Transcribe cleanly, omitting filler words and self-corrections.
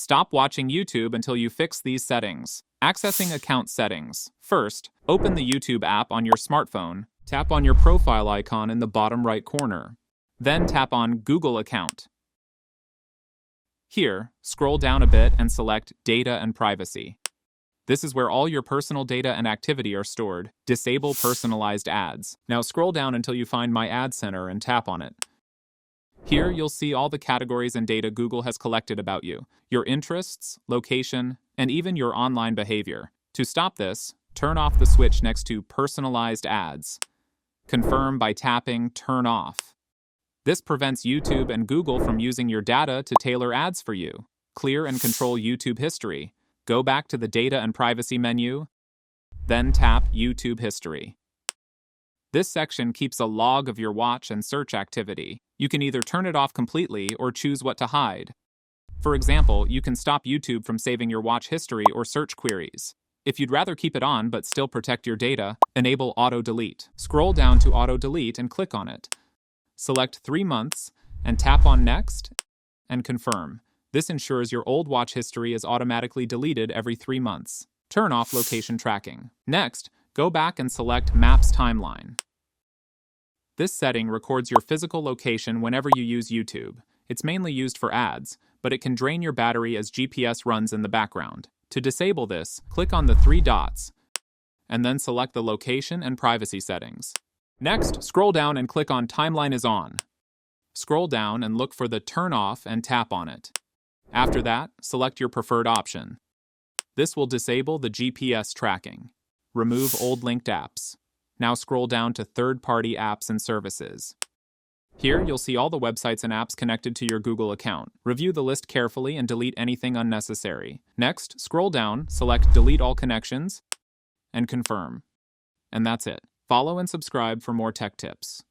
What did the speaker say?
Stop watching YouTube until you fix these settings. Accessing account settings. First, open the YouTube app on your smartphone. Tap on your profile icon in the bottom right corner. Then tap on Google account. Here, scroll down a bit and select Data and Privacy. This is where all your personal data and activity are stored. Disable personalized ads. Now scroll down until you find My Ad Center and tap on it. Here, you'll see all the categories and data Google has collected about you, your interests, location, and even your online behavior. To stop this, turn off the switch next to Personalized Ads. Confirm by tapping Turn Off. This prevents YouTube and Google from using your data to tailor ads for you. Clear and control YouTube history. Go back to the Data and Privacy menu, then tap YouTube History. This section keeps a log of your watch and search activity. You can either turn it off completely or choose what to hide. For example, you can stop YouTube from saving your watch history or search queries. If you'd rather keep it on but still protect your data, enable Auto Delete. Scroll down to Auto Delete and click on it. Select 3 months and tap on Next and Confirm. This ensures your old watch history is automatically deleted every 3 months. Turn off location tracking. Next, go back and select Maps Timeline. This setting records your physical location whenever you use YouTube. It's mainly used for ads, but it can drain your battery as GPS runs in the background. To disable this, click on the 3 dots, and then select the location and privacy settings. Next, scroll down and click on Timeline is on. Scroll down and look for the Turn Off and tap on it. After that, select your preferred option. This will disable the GPS tracking. Remove old linked apps. Now scroll down to third-party apps and services. Here, you'll see all the websites and apps connected to your Google account. Review the list carefully and delete anything unnecessary. Next, scroll down, select Delete All Connections, and confirm. And that's it. Follow and subscribe for more tech tips.